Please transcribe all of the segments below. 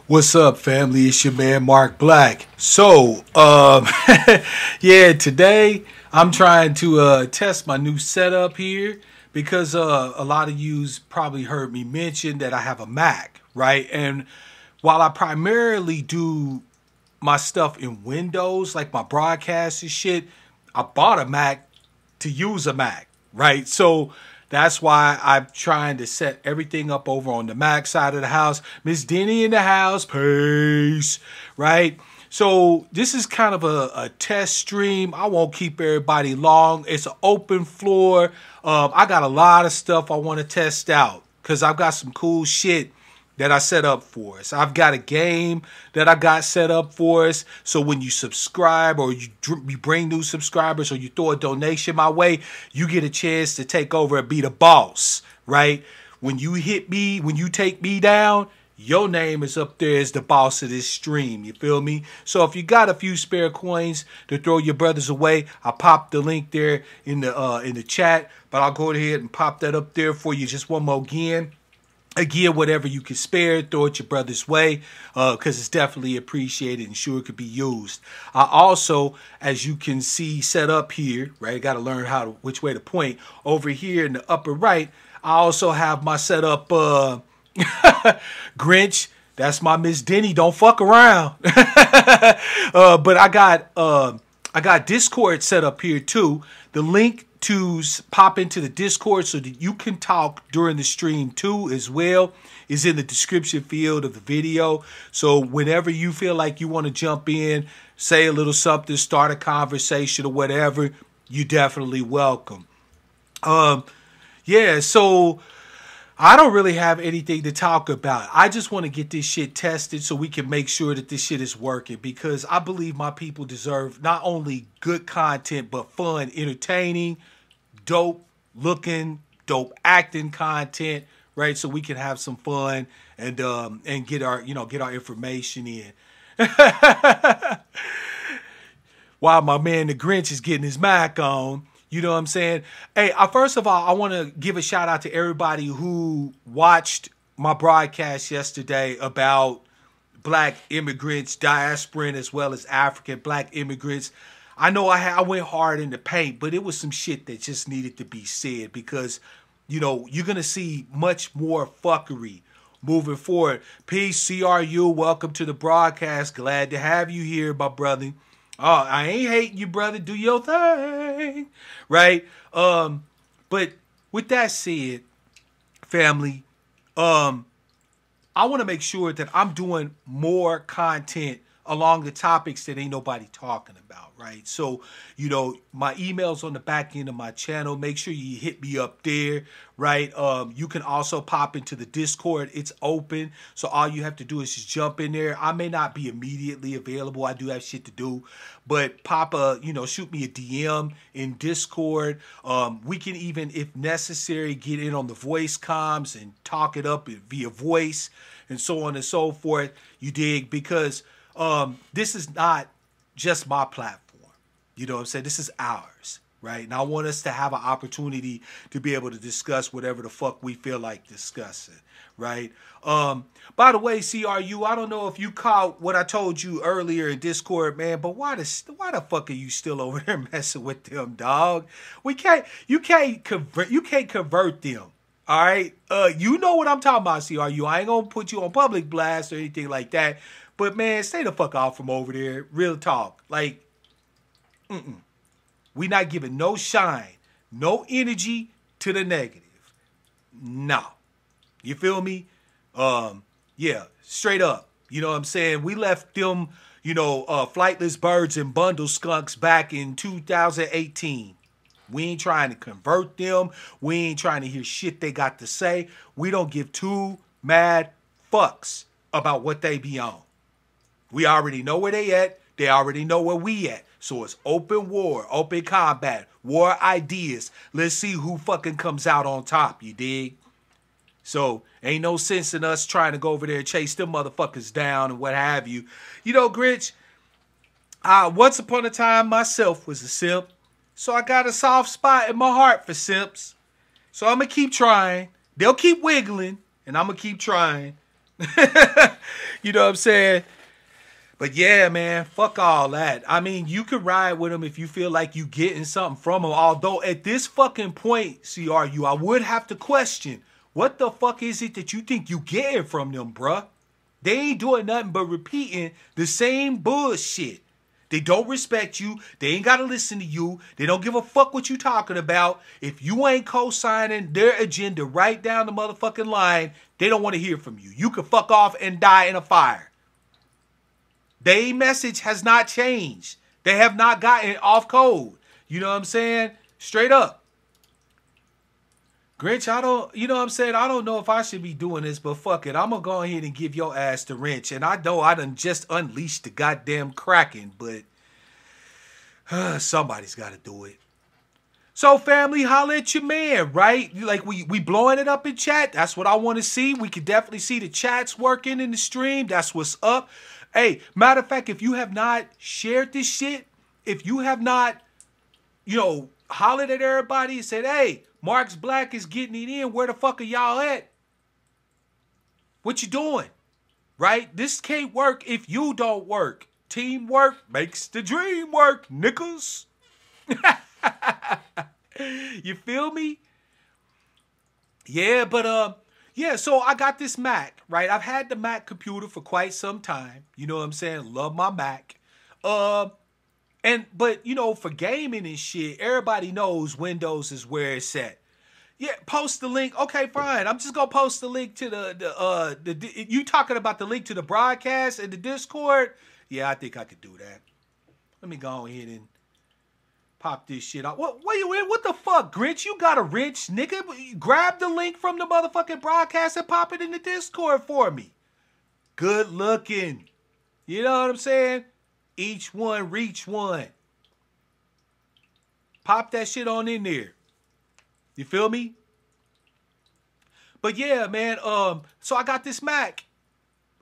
What's up, family? It's your man Mark Black. So, yeah, today I'm trying to test my new setup here because a lot of yous probably heard me mention that I have a Mac, right? And while I primarily do my stuff in Windows, like my broadcast and shit, I bought a Mac to use a Mac, right? So that's why I'm trying to set everything up over on the Mac side of the house. Miss Denny in the house, peace, right? So this is kind of a test stream. I won't keep everybody long. It's an open floor. I got a lot of stuff I want to test out because I've got some cool shit that I set up for us. I've got a game that I got set up for us. So when you subscribe or you bring new subscribers or you throw a donation my way, you get a chance to take over and be the boss, right? When you hit me, when you take me down, your name is up there as the boss of this stream. You feel me? So if you got a few spare coins to throw your brothers away, I popped the link there in the chat. But I'll go ahead and pop that up there for you just one more again. Again, whatever you can spare, throw it your brother's way because it's definitely appreciated and sure it could be used. I also, as you can see, set up here, right? Got to learn which way to point. Over here in the upper right, I also have my setup Grinch. That's my Miss Denny. Don't fuck around. But I got Discord set up here too. The link to pop into the Discord so that you can talk during the stream too as well is in the description field of the video. So whenever you feel like you want to jump in, say a little something, start a conversation or whatever, you're definitely welcome. Yeah, so I don't really have anything to talk about. I just want to get this shit tested so we can make sure that this shit is working because I believe my people deserve not only good content, but fun, entertaining, dope looking, dope acting content, right? So we can have some fun and get our information in. While my man the Grinch is getting his Mac on. You know what I'm saying? Hey, first of all, I want to give a shout out to everybody who watched my broadcast yesterday about black immigrants, diasporan, as well as African black immigrants. I know I went hard in the paint, but it was some shit that just needed to be said because, you know, you're going to see much more fuckery moving forward. Peace, CRU, welcome to the broadcast. Glad to have you here, my brother. Oh, I ain't hating you, brother. Do your thing, right? But with that said, family, I want to make sure that I'm doing more content along the topics that ain't nobody talking about, right? So, you know, my email's on the back end of my channel. Make sure you hit me up there, right? You can also pop into the Discord. It's open. So all you have to do is just jump in there. I may not be immediately available. I do have shit to do. But shoot me a DM in Discord. We can even, if necessary, get in on the voice comms and talk it up via voice and so on and so forth. You dig? Because this is not just my platform. You know what I'm saying? This is ours, right? And I want us to have an opportunity to be able to discuss whatever the fuck we feel like discussing, right? By the way, CRU, I don't know if you caught what I told you earlier in Discord, man, but why the fuck are you still over there messing with them, dog? You can't convert them. All right? You know what I'm talking about, CRU. I ain't gonna put you on public blast or anything like that. But, man, stay the fuck off from over there. Real talk. Like, we not giving no shine, no energy to the negative. No. You feel me? Yeah, straight up. You know what I'm saying? We left them, flightless birds and bundle skunks back in 2018. We ain't trying to convert them. We ain't trying to hear shit they got to say. We don't give two mad fucks about what they be on. We already know where they at. They already know where we at. So it's open war, open combat, war ideas. Let's see who fucking comes out on top, you dig? So ain't no sense in us trying to go over there and chase them motherfuckers down and what have you. You know, Grinch, once upon a time myself was a simp. So I got a soft spot in my heart for simps. So I'm going to keep trying. They'll keep wiggling and I'm going to keep trying. You know what I'm saying? But yeah, man, fuck all that. I mean, you could ride with them if you feel like you getting something from them. Although at this fucking point, CRU, I would have to question, what the fuck is it that you think you getting from them, bruh? They ain't doing nothing but repeating the same bullshit. They don't respect you. They ain't got to listen to you. They don't give a fuck what you talking about. If you ain't co-signing their agenda right down the motherfucking line, they don't want to hear from you. You can fuck off and die in a fire. Their message has not changed. They have not gotten off code. You know what I'm saying? Straight up. Grinch, you know what I'm saying? I don't know if I should be doing this, but fuck it. I'm going to go ahead and give your ass the wrench. And I know I done just unleashed the goddamn Kraken, but somebody's got to do it. So family, holla at your man, right? Like we blowing it up in chat. That's what I want to see. We can definitely see the chats working in the stream. That's what's up. Hey, matter of fact, if you have not shared this shit, if you have not, hollered at everybody and said, hey, Mark's Black is getting it in. Where the fuck are y'all at? What you doing? Right? This can't work if you don't work. Teamwork makes the dream work, niggas. You feel me? Yeah, but yeah, so I got this Mac, right? I've had the Mac computer for quite some time. You know what I'm saying? Love my Mac. But for gaming and shit, everybody knows Windows is where it's at. Yeah, post the link. Okay, fine. I'm just gonna post the link to you talking about the link to the broadcast and the Discord? Yeah, I think I could do that. Let me go ahead and pop this shit out. What the fuck, Grinch? You got a wrench, nigga? Grab the link from the motherfucking broadcast and pop it in the Discord for me. Good looking. You know what I'm saying? Each one reach one. Pop that shit on in there. You feel me? But yeah, man, so I got this Mac.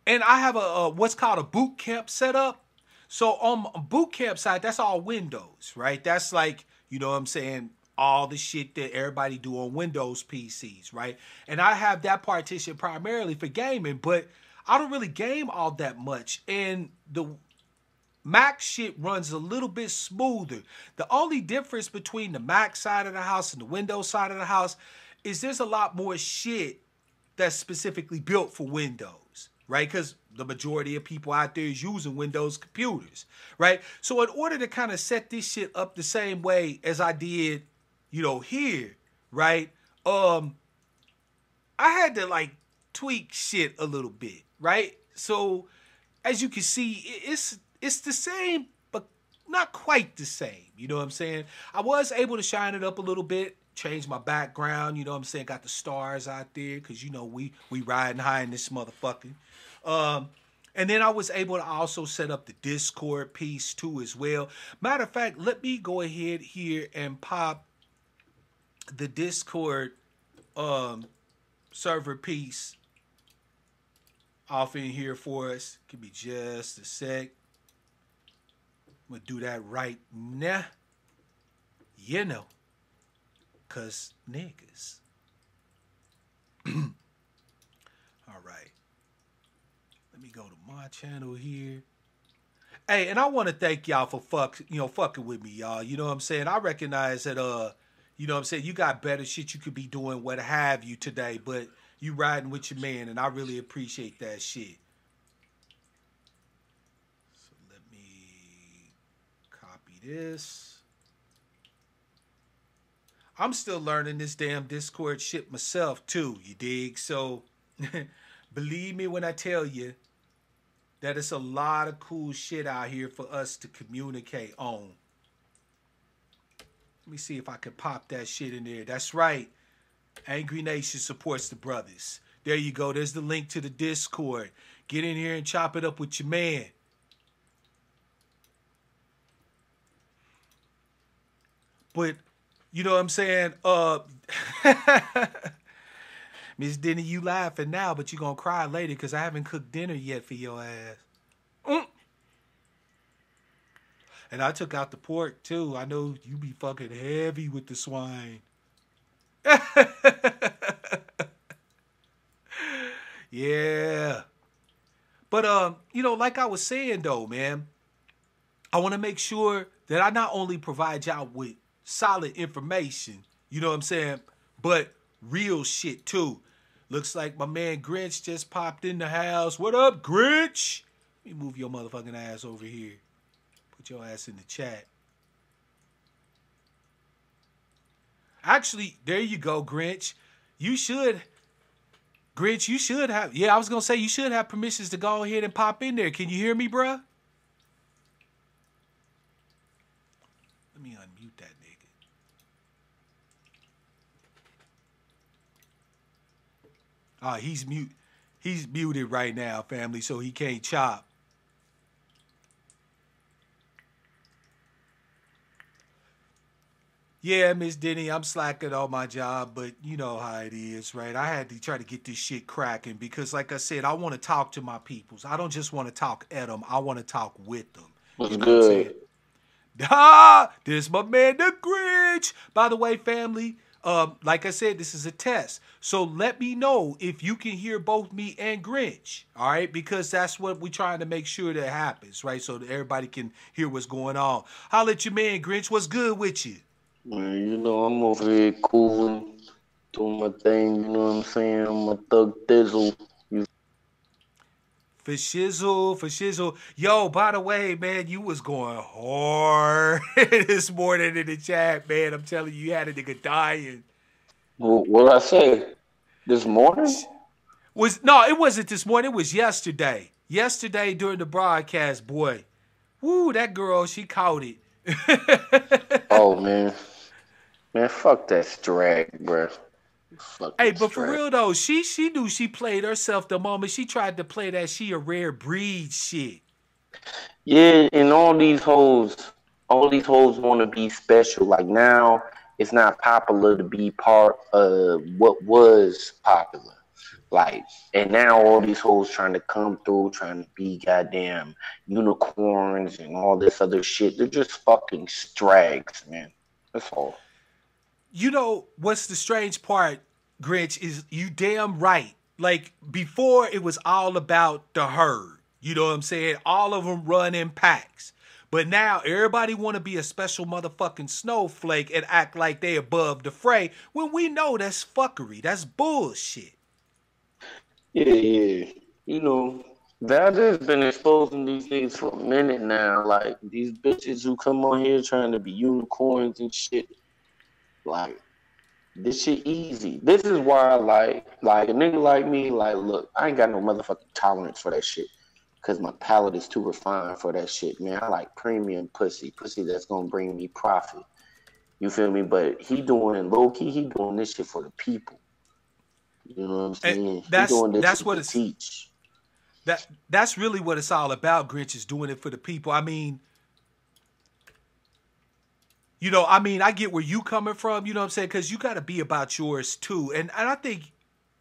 And I have a what's called a boot camp setup. So on boot camp side, that's all Windows, right? That's like, you know what I'm saying, all the shit that everybody do on Windows PCs, right? And I have that partition primarily for gaming, but I don't really game all that much. And the Mac shit runs a little bit smoother. The only difference between the Mac side of the house and the Windows side of the house is there's a lot more shit that's specifically built for Windows, right? Because the majority of people out there is using Windows computers, right? So in order to kind of set this shit up the same way as I did, here, right? I had to like tweak shit a little bit, right? So as you can see, it's the same, but not quite the same. You know what I'm saying? I was able to shine it up a little bit, change my background. You know what I'm saying? Got the stars out there because, we riding high in this motherfucker. And then I was able to also set up the Discord piece too as well. Matter of fact, let me go ahead here and pop the Discord server piece off in here for us. Give me just a sec. I'm going to do that right now. Because niggas. All right. Let me go to my channel here. Hey, and I want to thank y'all for fucking with me, y'all. You know what I'm saying? I recognize that, you know what I'm saying, you got better shit you could be doing, what have you today, but you riding with your man, and I really appreciate that shit. So let me copy this. I'm still learning this damn Discord shit myself too, you dig? So believe me when I tell you that it's a lot of cool shit out here for us to communicate on. Let me see if I can pop that shit in there. That's right. Angry Nation supports the brothers. There you go. There's the link to the Discord. Get in here and chop it up with your man. But, you know what I'm saying? Miss Denny, you laughing now, but you gonna cry later because I haven't cooked dinner yet for your ass. And I took out the pork, too. I know you be fucking heavy with the swine. Yeah. But like I was saying though, man, I want to make sure that I not only provide y'all with solid information, you know what I'm saying, but real shit too. Looks like my man Grinch just popped in the house. What up, Grinch? Let me move your motherfucking ass over here. Put your ass in the chat. Actually, there you go, Grinch. Grinch, you should have. Yeah, I was gonna say you should have permissions to go ahead and pop in there. Can you hear me, bruh? Let me unmute that nigga. Ah, he's mute. He's muted right now, family, so he can't chop. Yeah, Miss Denny, I'm slacking on my job, but you know how it is, right? I had to try to get this shit cracking because, like I said, I want to talk to my peoples. I don't just want to talk at them. I want to talk with them. What's You know what I'm saying? good? Ah, this my man, the Grinch. By the way, family, like I said, this is a test. So let me know if you can hear both me and Grinch, all right? Because that's what we're trying to make sure that happens, right? So that everybody can hear what's going on. Holla at your man, Grinch. What's good with you? Man, I'm over here cooling, doing my thing, you know what I'm saying? I'm a thug thizzle. You For shizzle. Yo, by the way, man, you was going hard this morning in the chat, man. I'm telling you, you had a nigga dying. what I say? This morning? No, it wasn't this morning. It was yesterday. Yesterday during the broadcast, boy. Woo, that girl, she caught it. Oh man. Man, fuck that strag, bruh. Fuck Hey, that but for strag. real though, she knew she played herself the moment she tried to play that she a rare breed shit. Yeah, and all these hoes wanna be special. Like now it's not popular to be part of what was popular. Like, and now all these hoes trying to come through, trying to be goddamn unicorns and all this other shit. They're just fucking strags, man. That's all. You know what's the strange part, Grinch, is you damn right. Like before it was all about the herd. You know what I'm saying? All of them run in packs. But now everybody want to be a special motherfucking snowflake and act like they above the fray when we know that's fuckery. That's bullshit. Yeah, yeah. You know, Valdez been exposing these things for a minute now. Like these bitches who come on here trying to be unicorns and shit. Like this shit easy. This is why, like a nigga like me, like, look, I ain't got no motherfucking tolerance for that shit. Cause my palate is too refined for that shit, man. I like premium pussy that's gonna bring me profit. You feel me? But he doing low key, he doing this shit for the people. You know what I'm And saying? He that's doing this that's shit what to it's teach. that's really what it's all about. Grinch is doing it for the people. I get where you coming from, you know what I'm saying? Because you got to be about yours too. And I think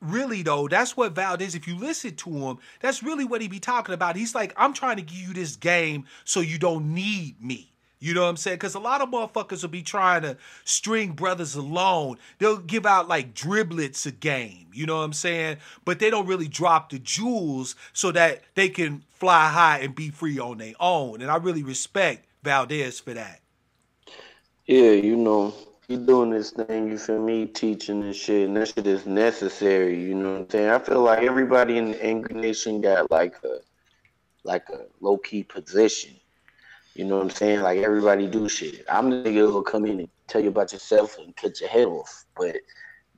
really though, that's what Valdez, if you listen to him, that's really what he be talking about. He's like, I'm trying to give you this game so you don't need me. You know what I'm saying? Because a lot of motherfuckers will be trying to string brothers along. They'll give out like driblets a game. You know what I'm saying? But they don't really drop the jewels so that they can fly high and be free on their own. And I really respect Valdez for that. Yeah, he doing this thing, you feel me, teaching and shit, and that shit is necessary, you know what I'm saying? I feel like everybody in the Angry Nation got like a low key position. You know what I'm saying? Like everybody do shit. I'm the nigga who'll come in and tell you about yourself and cut your head off. But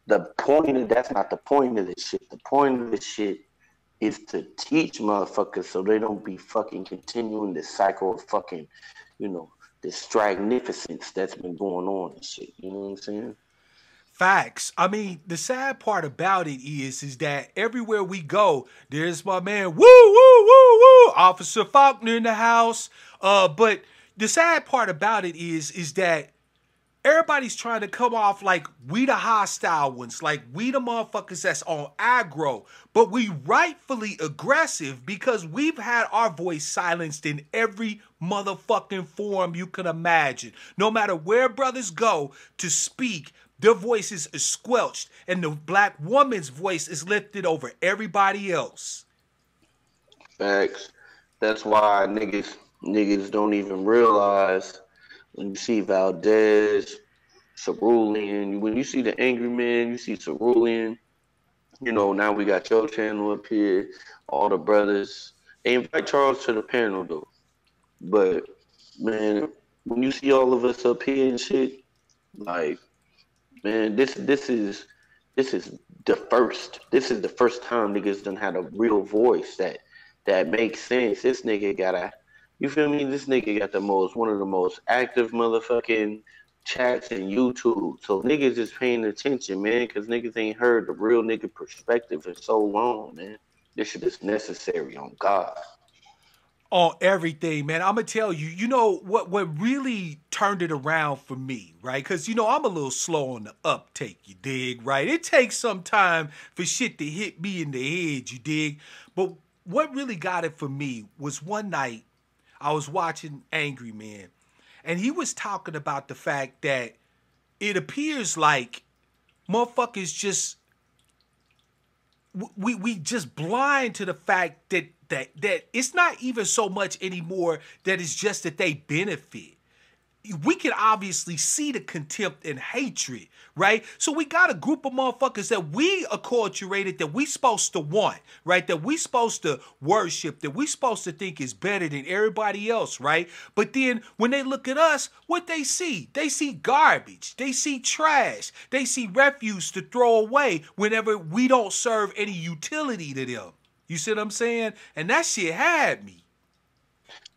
that's not the point of this shit. The point of this shit is to teach motherfuckers so they don't be fucking continuing this cycle of fucking, you know, this stragnificence that's been going on and shit. You know what I'm saying? Facts. I mean, the sad part about it is that everywhere we go, there's my man, woo, woo, woo, woo, Officer Faulkner in the house. But the sad part about it is that everybody's trying to come off like we the hostile ones, like we the motherfuckers that's on aggro, but we rightfully aggressive because we've had our voice silenced in every motherfucking form you can imagine. No matter where brothers go to speak, their voices are squelched, and the black woman's voice is lifted over everybody else. Facts. That's why niggas don't even realize when you see Valdez, Cerulean, when you see the Angry Man, you see Cerulean. Now we got your channel up here, all the brothers. They invite Charles to the panel though. But man, when you see all of us up here and shit, like man, this is the first. This is the first time niggas done had a real voice that makes sense. This nigga got a, you feel me? This nigga got one of the most active motherfucking chats in YouTube. So niggas is paying attention, man, because niggas ain't heard the real nigga perspective in so long, man. This shit is necessary on God. On everything, man. I'm gonna tell you, you know what really turned it around for me, right? Because I'm a little slow on the uptake, you dig, right? It takes some time for shit to hit me in the head, you dig. But what really got it for me was one night I was watching Angry Man, and he was talking about the fact that it appears like motherfuckers just we just blind to the fact that it's not even so much anymore that it's just that they benefit. We can obviously see the contempt and hatred, right? So we got a group of motherfuckers that we acculturated, that we supposed to want, right? That we supposed to worship, that we supposed to think is better than everybody else, right? But then when they look at us, what they see? They see garbage. They see trash. They see refuse to throw away whenever we don't serve any utility to them. You see what I'm saying? And that shit had me.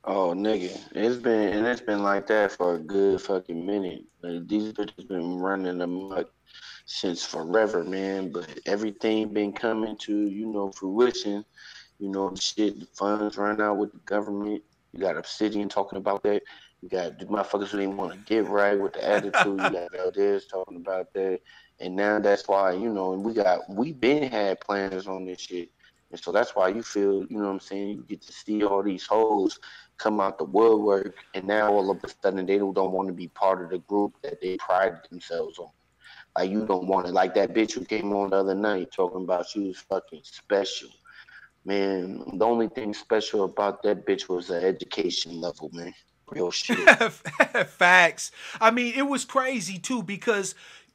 Oh nigga, it's been like that for a good fucking minute. Like, these bitches been running amok since forever, man. But everything been coming to fruition. The shit, the funds run out with the government. You got Obsidian talking about that. You got the motherfuckers who didn't want to get right with the attitude. You got Valdez talking about that. And now that's why, and we been had plans on this shit. And so that's why you feel, what I'm saying, you get to see all these hoes come out the woodwork, and now all of a sudden they don't want to be part of the group that they pride themselves on. Like, you don't want to, like that bitch who came on the other night talking about she was fucking special. Man, the only thing special about that bitch was the education level, man. Real shit. Facts. I mean, it was crazy too because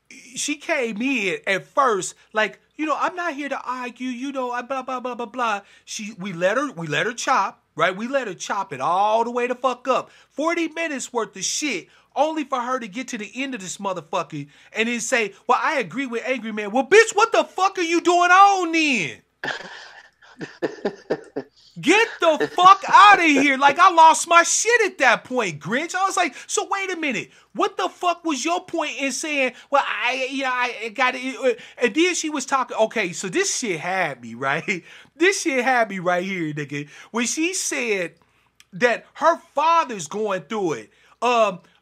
she came in at first like, I'm not here to argue, blah blah blah blah blah. We let her chop, right? We let her chop it all the way the fuck up. 40 minutes worth of shit only for her to get to the end of this motherfucker and then say, "Well, I agree with Angry Man." Well, bitch, what the fuck are you doing on then? Get the fuck out of here. Like, I lost my shit at that point, Grinch. I was like, so wait a minute. What the fuck was your point in saying, well, I got it. And then she was talking, okay, so this shit had me, right? This shit had me right here, nigga. When she said that her father's going through it.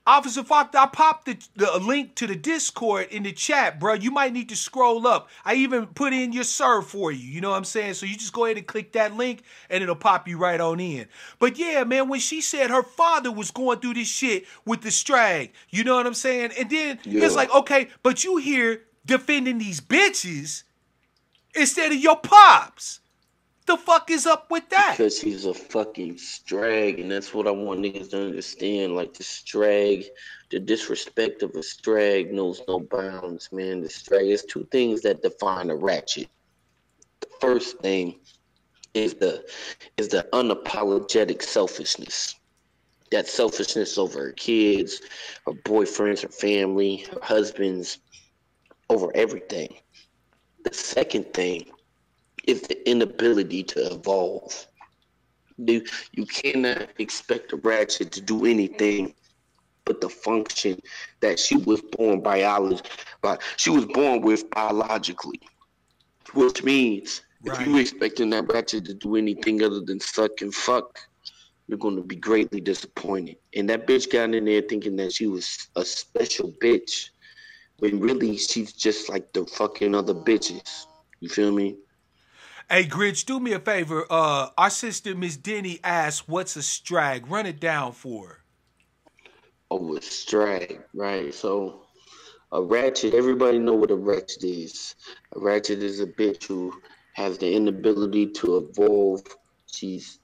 Officer Fox, I popped the link to the Discord in the chat, bro. You might need to scroll up. I even put in your serve for you. You know what I'm saying? So you just go ahead and click that link, and it'll pop you right on in. But yeah, man, when she said her father was going through this shit with the strag, you know what I'm saying? And then it's like, okay, but you here defending these bitches instead of your pops. The fuck is up with that? Because he's a fucking strag, and that's what I want niggas to understand. Like, the strag, the disrespect of a strag knows no bounds, man. The strag, there's two things that define a ratchet. The first thing is the unapologetic selfishness. That selfishness over her kids, her boyfriends, her family, her husbands, over everything. The second thing is the inability to evolve. You cannot expect a ratchet to do anything but the function that she was born with biologically, which means if you expecting that ratchet to do anything other than suck and fuck, you're going to be greatly disappointed. And that bitch got in there thinking that she was a special bitch, when really she's just like the fucking other bitches. You feel me? Hey, Grinch, do me a favor. Our sister, Miss Denny, asked, what's a strag? Run it down for her. Oh, a strag, right? So A ratchet, everybody know what a ratchet is. A ratchet is a bitch who has the inability to evolve. She's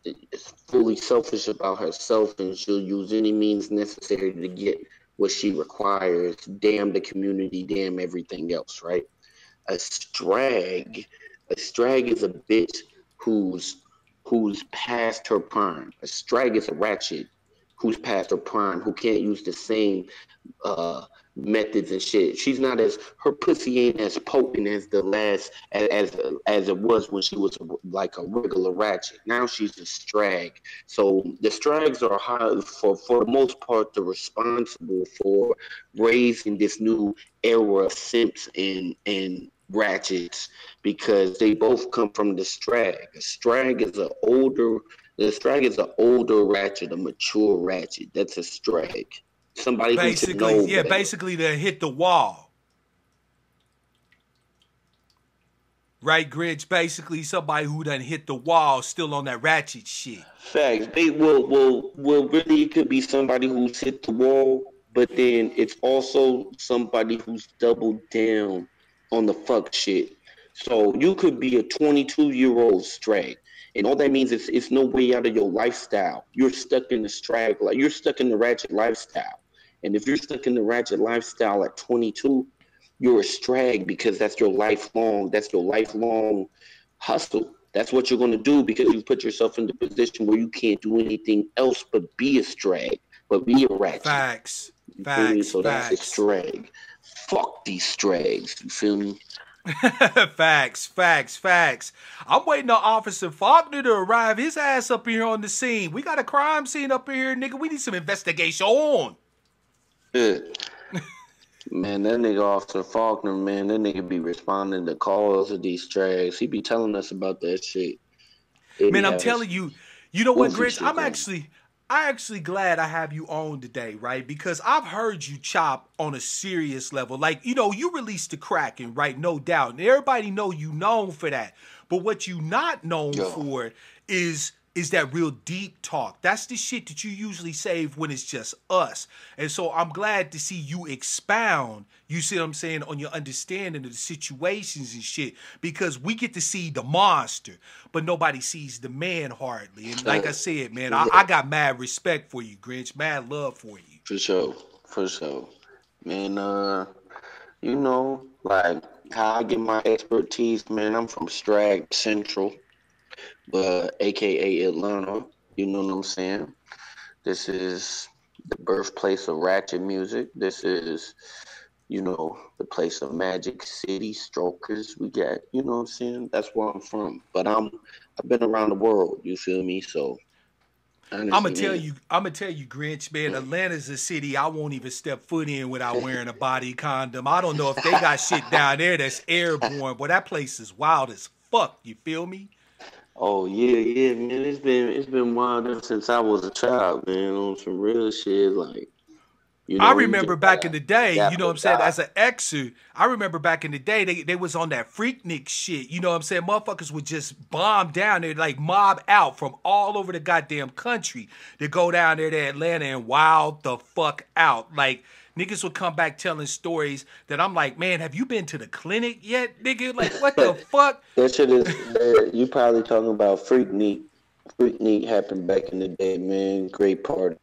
fully selfish about herself and she'll use any means necessary to get what she requires. Damn the community, damn everything else, right? A strag, a strag is a bitch who's who's past her prime. A strag is a ratchet who's past her prime, who can't use the same uh methods and shit. She's not as her pussy ain't as potent as the last as it was when she was like a regular ratchet. Now she's a strag. So the strags are high for the most part they're responsible for raising this new era of simps and ratchets because they both come from the strag. A strag is an older the strag is an older ratchet, a mature ratchet. That's a strag. Somebody who should Basically, know yeah, better. basically to hit the wall. Right, Grinch? Basically somebody who done hit the wall still on that ratchet shit. Facts. They will really it could be somebody who's hit the wall, but then it's also somebody who's doubled down on the fuck shit. So you could be a 22-year-old strag, and all that means is it's no way out of your lifestyle. You're stuck in the strag, like you're stuck in the ratchet lifestyle. And if you're stuck in the ratchet lifestyle at 22, you're a strag because that's your lifelong hustle. That's what you're going to do because you put yourself in the position where you can't do anything else but be a strag, but be a ratchet. Facts. You feel me? Facts. So that's a Facts. strag. Fuck these strags. You feel me? Facts, facts, facts. I'm waiting on Officer Faulkner to arrive his ass up here on the scene. We got a crime scene up here, nigga. We need some investigation on. Good. Man, that nigga Officer Faulkner, man, that nigga be responding to calls of these strags. He be telling us about that shit. They be Man, I'm having telling some you, you know what, goofy Grinch? shit going on. I actually glad I have you on today, right? Because I've heard you chop on a serious level. Like, you released the Kraken, right? No doubt. And everybody know you known for that. But what you not known Yo, for is that real deep talk. That's the shit that you usually save when it's just us. And so I'm glad to see you expound, you see what I'm saying, on your understanding of the situations and shit. Because we get to see the monster, but nobody sees the man hardly. And like I said, man, I got mad respect for you, Grinch. Mad love for you. for sure, for sure. Man, like how I get my expertise, man, I'm from Strag Central, but aka Atlanta. You know what I'm saying? This is the birthplace of ratchet music. This is, the place of Magic City, Strokers. We got, you know what I'm saying? That's where I'm from. But I've been around the world, you feel me? So honestly, man. I'm gonna tell you, Grinch, man, Atlanta's a city I won't even step foot in without wearing a body condom. I don't know if they got shit down there that's airborne, but that place is wild as fuck. You feel me? Oh yeah, yeah, man. It's been wild ever since I was a child, man. On some real shit, like I you remember just back in gotta the day, you adapt know what or I'm saying, die. as an exer, I remember back in the day, they was on that Freaknik shit, you know what I'm saying? Motherfuckers would just bomb down there, like mob out from all over the goddamn country to go down there to Atlanta and wild the fuck out. Like, niggas would come back telling stories that I'm like, man, have you been to the clinic yet, nigga? Like, what the fuck? That shit is you probably talking about Freak Neek. Freak Neek happened back in the day, man. Great party.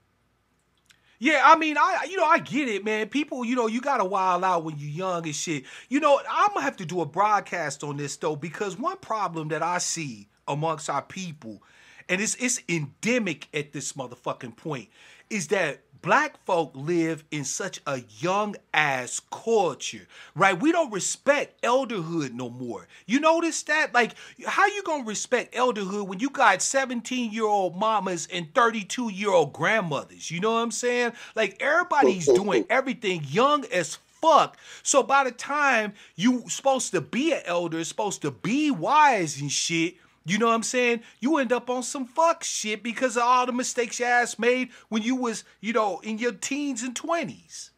Yeah, I mean, I get it, man. People, you gotta wild out when you're young and shit. I'm gonna have to do a broadcast on this though, because one problem that I see amongst our people, and it's endemic at this motherfucking point, is that black folk live in such a young ass culture, right? We don't respect elderhood no more. You notice that? Like, how you gonna respect elderhood when you got 17-year-old mamas and 32-year-old grandmothers? You know what I'm saying? Like, everybody's doing everything young as fuck. So by the time you supposed to be an elder, supposed to be wise and shit, you know what I'm saying? You end up on some fuck shit because of all the mistakes your ass made when you was, in your teens and 20s.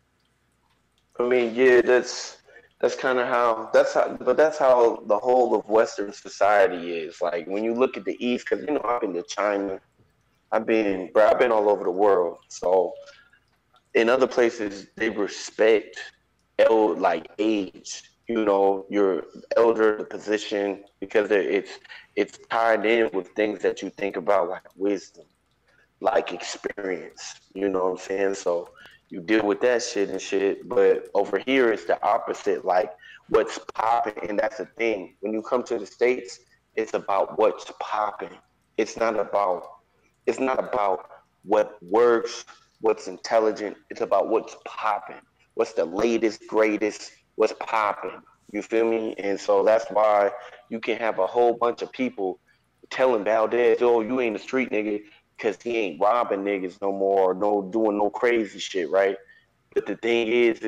I mean, yeah, that's kind of how but that's how the whole of Western society is. Like when you look at the East, because I've been to China, bro, I've been all over the world. So in other places, they respect. like age. You know, your elder, the position, because it's tied in with things that you think about, like wisdom, like experience. You know what I'm saying? So you deal with that shit and shit. But over here, it's the opposite. Like what's popping, and that's the thing. When you come to the States, it's about what's popping. It's not about it's not about what works, what's intelligent. It's about what's popping. What's the latest, greatest, what's popping. You feel me? And so that's why you can have a whole bunch of people telling Valdez, "Oh, you ain't a street nigga," because he ain't robbing niggas no more, or no doing no crazy shit, right? But the thing is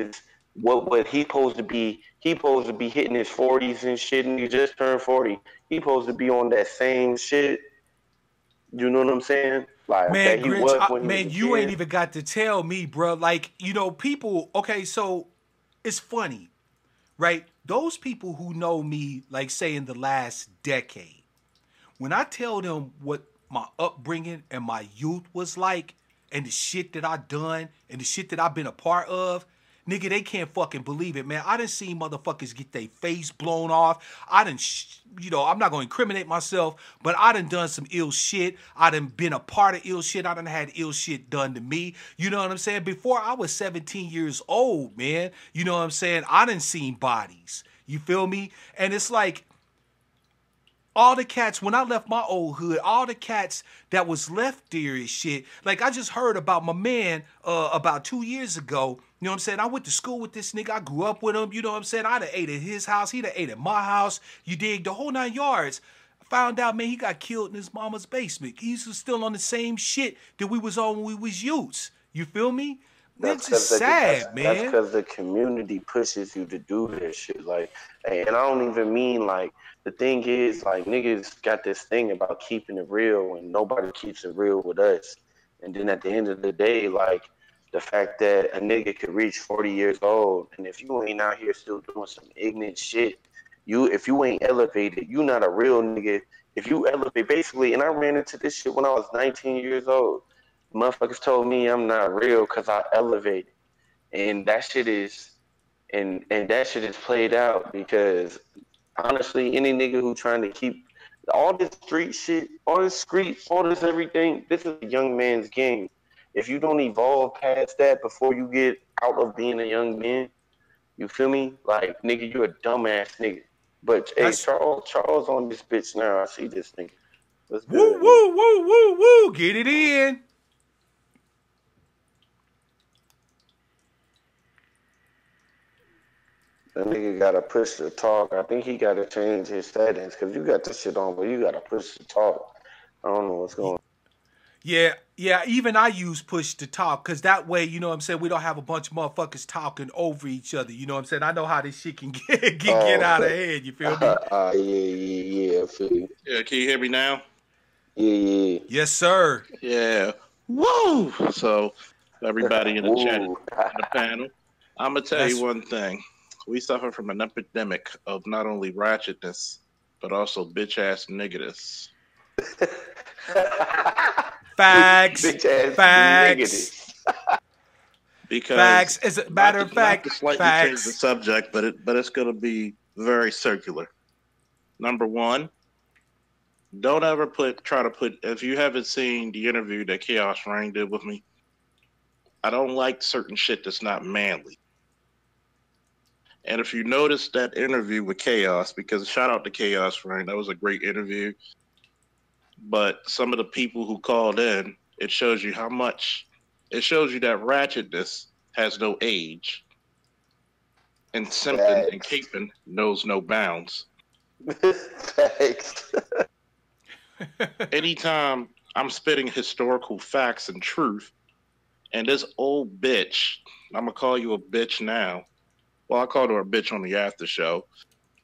what he supposed to be? He supposed to be hitting his 40s and shit, and he just turned 40. He supposed to be on that same shit. You know what I'm saying? Like Man, that he Grinch, was when he was man, a you ain't kid. even got to tell me, bro. Like, people, okay, so it's funny, right? Those people who know me, like, say, in the last decade, when I tell them what my upbringing and my youth was like, and the shit that I done, and the shit that I've been a part of, nigga, they can't fucking believe it, man. I done seen motherfuckers get their face blown off. I done, I'm not gonna incriminate myself, but I done some ill shit. I done been a part of ill shit. I done had ill shit done to me. You know what I'm saying? Before I was 17 years old, man, you know what I'm saying? I done seen bodies. You feel me? And it's like, all the cats, when I left my old hood, all the cats that was left there and shit, like I just heard about my man about 2 years ago. You know what I'm saying? I went to school with this nigga. I grew up with him. You know what I'm saying? I'd have ate at his house. He'd have ate at my house. You dig? The whole 9 yards. Found out, man, he got killed in his mama's basement. He's still on the same shit that we was on when we was youths. You feel me? That's It's just because sad, that's man. because the community pushes you to do this shit. Like, and I don't even mean like the thing is like niggas got this thing about keeping it real, and nobody keeps it real with us. And then at the end of the day, like the fact that a nigga could reach 40 years old, and if you ain't out here still doing some ignorant shit, if you ain't elevated, you not a real nigga. If you elevate, basically, and I ran into this shit when I was 19 years old. Motherfuckers told me I'm not real because I elevated, and that shit is and that shit is played out because honestly, any nigga who trying to keep all this street shit, all this street, all this everything, this is a young man's game. If you don't evolve past that before you get out of being a young man, you feel me? Like nigga, you a dumbass nigga. But hey, That's Charles on this bitch now. I see this nigga. What's woo, good, nigga? woo, woo, woo, woo. Get it in. That nigga gotta push the talk. I think he gotta change his settings because you got this shit on, but you gotta push the talk. I don't know what's going Yeah, yeah. Even I use push to talk because that way, you know what I'm saying, we don't have a bunch of motherfuckers talking over each other. You know what I'm saying? I know how this shit can get on. out of Oh, hand. You feel me? yeah, yeah, yeah. I feel you. Yeah, can you hear me now? Yeah, yeah. Yes, sir. Yeah. Woo! So, everybody in the chat, in Woo. the panel, I'm gonna tell you That's one thing: we suffer from an epidemic of not only ratchetness but also bitch ass niggas. facts, Bitch ass facts, nigga. Because facts. As a not matter to of not fact, to slightly change the facts. subject, but it's gonna be very circular. Number one, don't ever try to put if you haven't seen the interview that Chaos Rain did with me. I don't like certain shit that's not manly. And if you notice that interview with Chaos, because shout out to Chaos Rain, that was a great interview. But some of the people who called in, it shows you how much it shows you that ratchetness has no age, and simping and Facts. caping knows no bounds. Facts. Anytime I'm spitting historical facts and truth, and this old bitch, I'm gonna call you a bitch now. Well, I called her a bitch on the after show.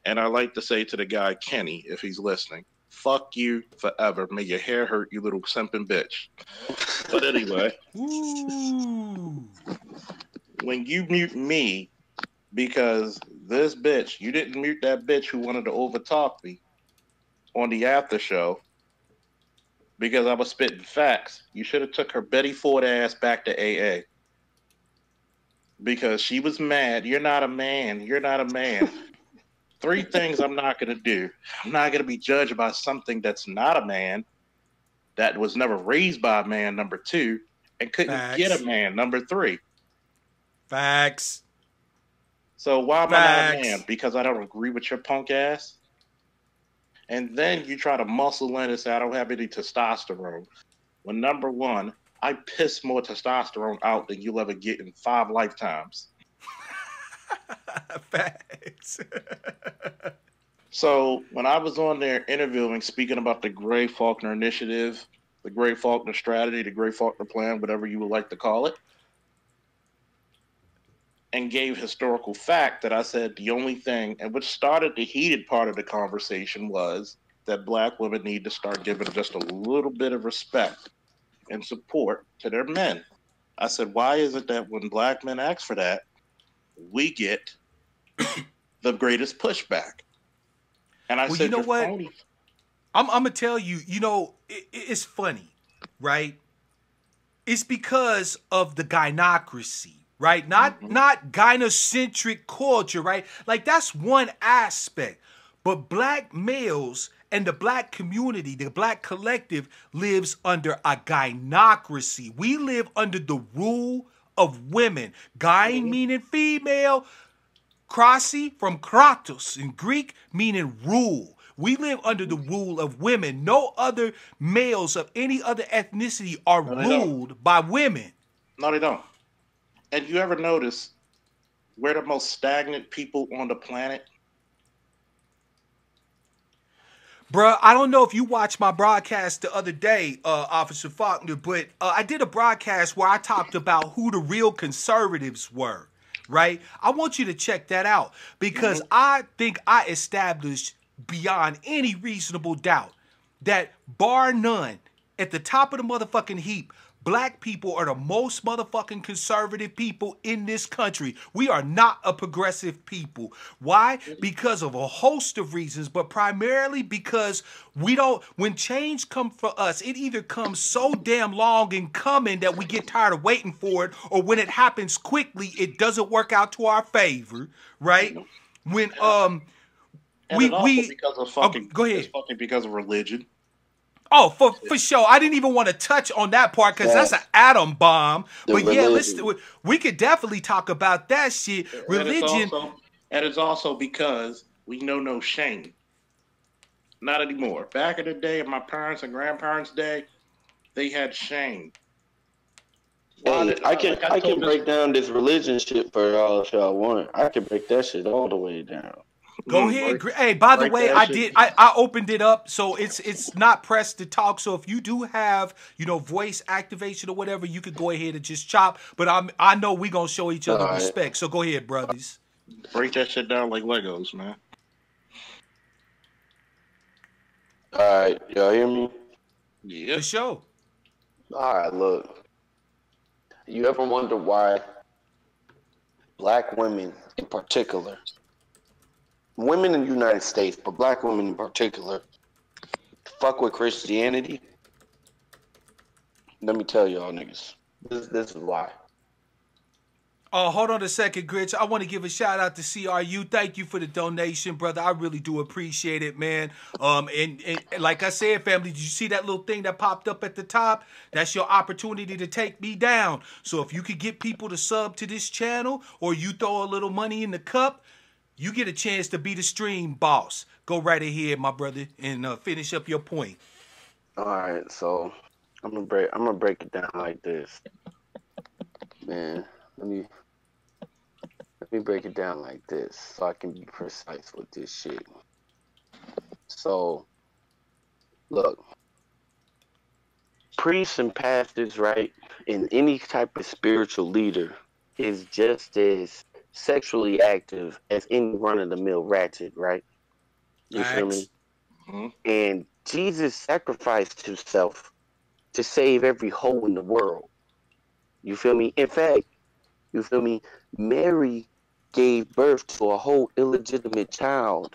And I like to say to the guy, Kenny, if he's listening, fuck you forever. May your hair hurt, you little simping bitch. But anyway, Ooh. when you mute me, because this bitch, you didn't mute that bitch who wanted to overtalk me on the after show because I was spitting facts. You should have took her Betty Ford ass back to AA. because she was mad. You're not a man. You're not a man. Three things I'm not going to do. I'm not going to be judged by something that's not a man, that was never raised by a man, number two, and couldn't get a Facts. man, number three. Facts. So why am I not a man? Facts. Because I don't agree with your punk ass? And then you try to muscle in and say, I don't have any testosterone. Well, number one, I piss more testosterone out than you'll ever get in 5 lifetimes. Facts. So when I was on there interviewing, speaking about the Gray Faulkner Initiative, the Gray Faulkner Strategy, the Gray Faulkner Plan, whatever you would like to call it, and gave historical fact that I said the only thing, and which started the heated part of the conversation, was that black women need to start giving just a little bit of respect and support to their men. I said, why is it that when black men ask for that, we get the greatest pushback? And I Well, said, you know you're what? phony. I'm gonna tell you. You know, it's funny, right? It's because of the gynocracy, right? Not gynocentric culture, right? Like that's one aspect. But black males and the black community, the black collective, lives under a gynocracy. We live under the rule of women. Gyne meaning female, krasi from kratos in Greek meaning rule. We live under the rule of women. No other males of any other ethnicity are No, they don't. ruled by women. No, they don't. And you ever notice we're the most stagnant people on the planet? Bruh, I don't know if you watched my broadcast the other day, Officer Faulkner, but I did a broadcast where I talked about who the real conservatives were, right? I want you to check that out because I think I established beyond any reasonable doubt that bar none, at the top of the motherfucking heap, black people are the most motherfucking conservative people in this country. We are not a progressive people. Why? Because of a host of reasons, but primarily because we don't, when change comes for us, it either comes so damn long in coming that we get tired of waiting for it, or when it happens quickly, it doesn't work out to our favor, right? When, And we, it's also we, because of fucking, go ahead. it's fucking because of religion. Oh, for sure. I didn't even want to touch on that part because that's an atom bomb. The But yeah, religion. we could definitely talk about that shit. Religion. And it's also because we know no shame. Not anymore. Back in the day, in my parents' and grandparents' day, they had shame. Hey, I can break down this religion shit for y'all if y'all want. I can break that shit all the way down. Go ahead. Hey, by the way, I opened it up, so it's not pressed to talk. So if you do have, voice activation or whatever, you could go ahead and just chop. But I know we gonna show each other respect. So go ahead, brothers. Break that shit down like Legos, man. All right, y'all hear me? Yeah. For sure. All right, look. You ever wonder why black women in particular, women in the United States, but black women in particular, fuck with Christianity? Let me tell y'all niggas. This is why. Oh, hold on a second, Gritch. I want to give a shout out to CRU. Thank you for the donation, brother. I really do appreciate it, man. And like I said, family, did you see that little thing that popped up at the top? That's your opportunity to take me down. So if you could get people to sub to this channel, or you throw a little money in the cup, you get a chance to be the stream boss. Go right ahead, my brother, and finish up your point. All right, so I'm gonna break it down like this, man. Let me break it down like this so I can be precise with this shit. So, look, priests and pastors, right, and any type of spiritual leader is just as sexually active as any run-of-the-mill ratchet, right? You feel me? Mm-hmm. And Jesus sacrificed himself to save every hoe in the world. You feel me? In fact, you feel me? Mary gave birth to a whole illegitimate child,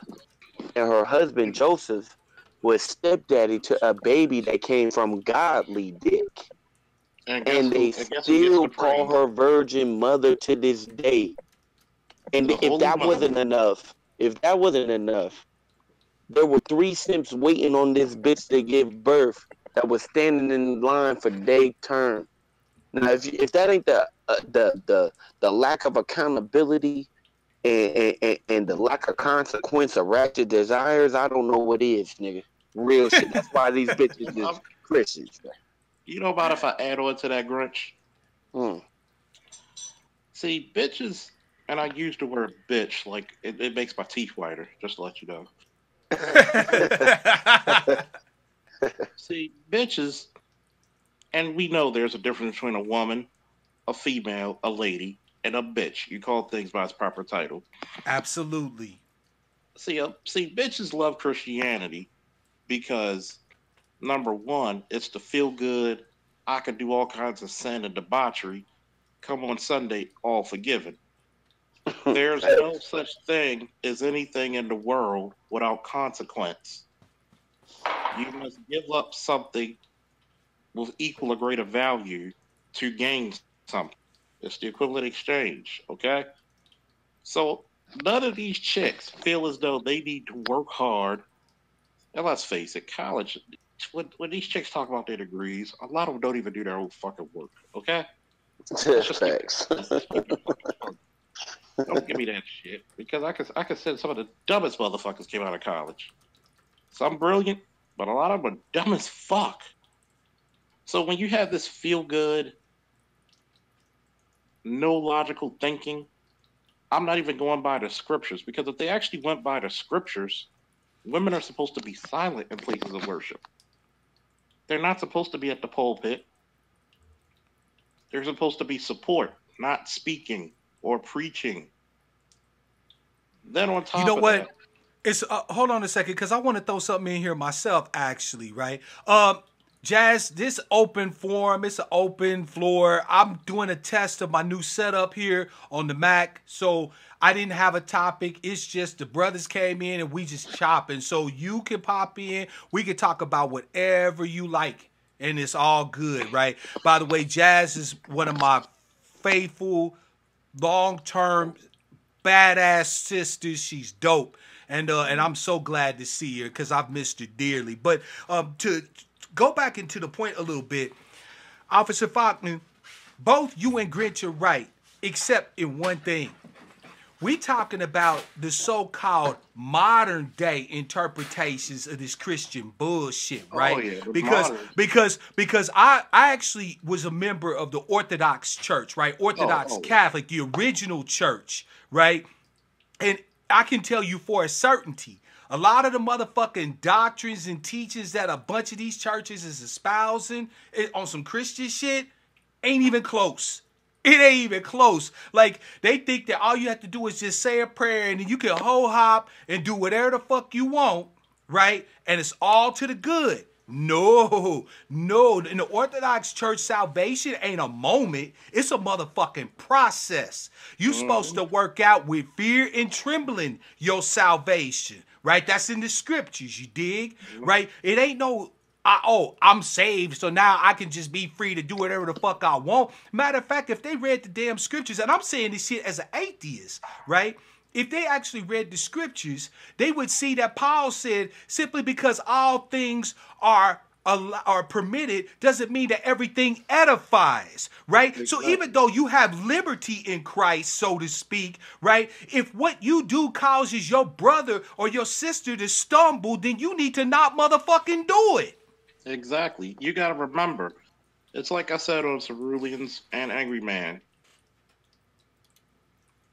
and her husband Joseph was stepdaddy to a baby that came from godly dick. And guess and who? they And guess who gets still the call praise? her Virgin Mother to this day. And The Holy Mother. if that wasn't enough, there were 3 simps waiting on this bitch to give birth that was standing in line for their turn. Now, if that ain't the lack of accountability and the lack of consequence of ratchet desires, I don't know what is, nigga. Real shit. That's why these bitches is Christians. You know about if I add on to that Grinch? Hmm. See, bitches, and I use the word bitch like it makes my teeth whiter, just to let you know. See, bitches, and we know there's a difference between a woman, a female, a lady, and a bitch. You call things by its proper title. Absolutely. See, bitches love Christianity because number one, it's the feel good. I can do all kinds of sin and debauchery. Come on Sunday, all forgiven. There's no Facts. such thing as anything in the world without consequence. You must give up something with equal or greater value to gain something. It's the equivalent exchange, okay? So none of these chicks feel as though they need to work hard. And let's face it, college, when these chicks talk about their degrees, a lot of them don't even do their own fucking work, okay? Let's just keep it. Facts. Let's just keep it fucking fun. Don't give me that shit because I could say some of the dumbest motherfuckers came out of college. Some brilliant, but a lot of them are dumb as fuck. So when you have this feel good, no logical thinking, I'm not even going by the scriptures because if they actually went by the scriptures, women are supposed to be silent in places of worship. They're not supposed to be at the pulpit. They're supposed to be support, not speaking or preaching. Then on You top know of that, what? It's hold on a second because I want to throw something in here myself. Actually, right? Jazz, this open forum, it's an open floor. I'm doing a test of my new setup here on the Mac, so I didn't have a topic. It's just the brothers came in and we just chopping. So you can pop in. We can talk about whatever you like, and it's all good, right? By the way, Jazz is one of my faithful, long-term badass sister. She's dope, and I'm so glad to see her because I've missed her dearly. But to go back into the point a little bit, Officer Faulkner, both you and Grinch are right, except in one thing. We talking about the so-called modern day interpretations of this Christian bullshit, oh right? yeah, the Because modern. because I actually was a member of the Orthodox Church, right? Oh, Orthodox oh, Catholic, the original church, right? And I can tell you for a certainty, a lot of the motherfucking doctrines and teachings that a bunch of these churches is espousing on some Christian shit ain't even close. It ain't even close. Like, they think that all you have to do is just say a prayer and then you can ho hop and do whatever the fuck you want, right? And it's all to the good. No, no. In the Orthodox Church, salvation ain't a moment. It's a motherfucking process. You supposed mhm, to work out with fear and trembling your salvation, right? That's in the scriptures, you dig? mhm. Right? It ain't no I'm saved, so now I can just be free to do whatever the fuck I want. Matter of fact, if they read the damn scriptures, and I'm saying this shit as an atheist, right? If they actually read the scriptures, they would see that Paul said simply because all things are permitted doesn't mean that everything edifies, right? So even Exactly. though you have liberty in Christ, so to speak, right? If what you do causes your brother or your sister to stumble, then you need to not motherfucking do it. Exactly. You got to remember, it's like I said on Ceruleans and Angry Man.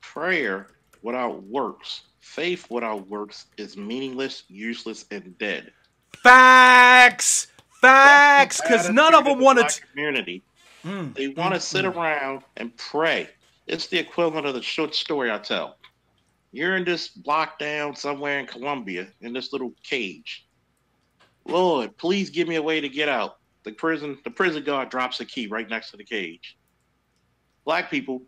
Prayer without works, faith without works is meaningless, useless, and dead. Facts, That's the facts, because none of attitude of them the want black to. community. They want to sit around and pray. It's the equivalent of the short story I tell. You're in this lockdown somewhere in Colombia in this little cage. Lord, please give me a way to get out. The prison guard drops a key right next to the cage. Black people,